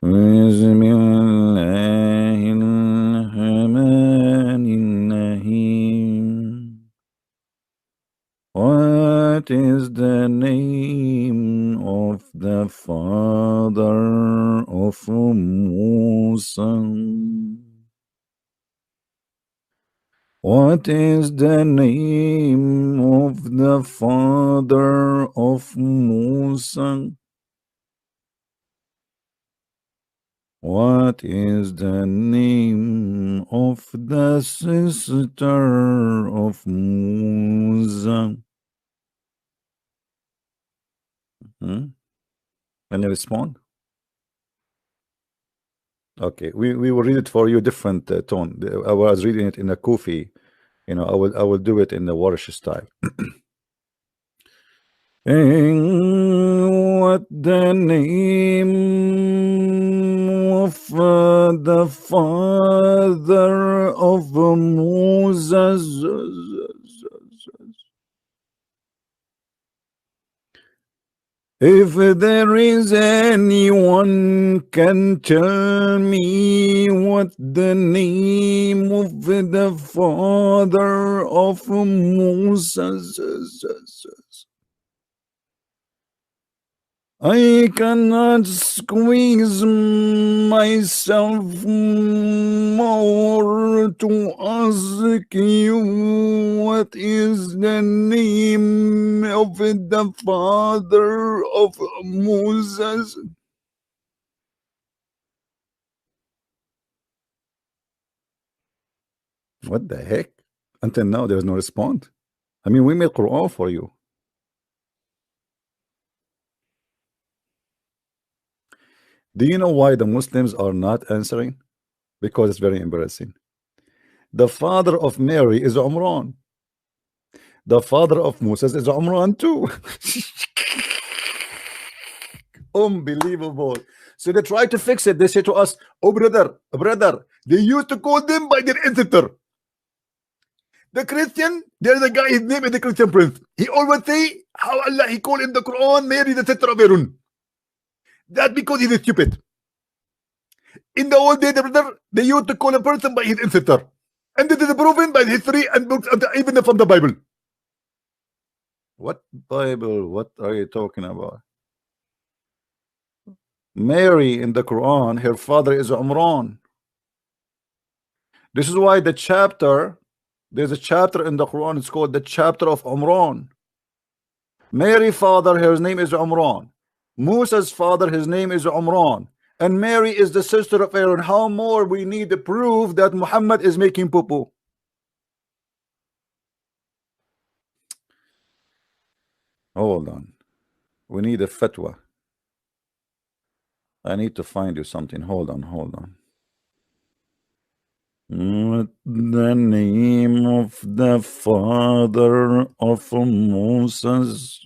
بسم الله الرحمن الرحيم. What is the name of the father of Musa? What is the name of the father of Musa? What is the name of the sister of Musa? Can you respond? Okay, we will read it for you different tone. I was reading it in a Kufi, I will do it in the Warsh style. What the name of the father of Moses? If there is anyone can tell me what the name of the father of Moses is. I cannot squeeze myself more to ask you what is the name of the father of Moses. What the heck? Until now, there's no response. I mean, we made Quran for you. Do you know why the Muslims are not answering? Because it's very embarrassing. The father of Mary is Umran. The father of Moses is Umran too. Unbelievable. So they try to fix it. They say to us, oh brother, they used to call them by their ancestor. The Christian, there's a guy, his name is the Christian prince. He always say how Allah he called in the Quran Mary the sister of Aaron. That's because he's stupid. In the old days, brother, they used to call a person by his ancestor. And this is proven by history and books, even from the Bible. What Bible? What are you talking about? Mary in the Quran, her father is Umran. This is why there's a chapter in the Quran, it's called the chapter of Umran. Mary father, his name is Umran. Musa's father, his name is Umran. And Mary is the sister of Aaron. How more we need to prove that Muhammad is making poo-poo? Hold on. We need a fatwa. I need to find you something. Hold on. What the name of the father of Moses?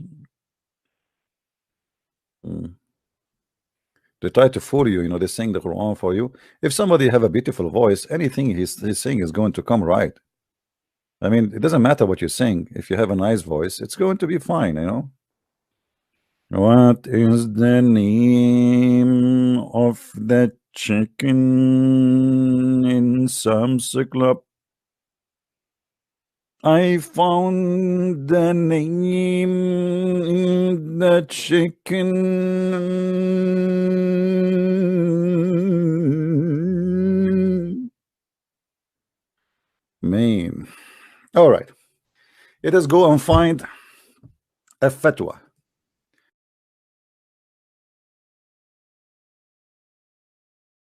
They try to fool you, they sing the Quran for you. If somebody have a beautiful voice, anything he's saying is going to come right. I mean, it doesn't matter what you sing. If you have a nice voice, it's going to be fine, What is the name of the chicken in Sam's Club? I found the name in the chicken. Man. All right. Let us go and find a fatwa.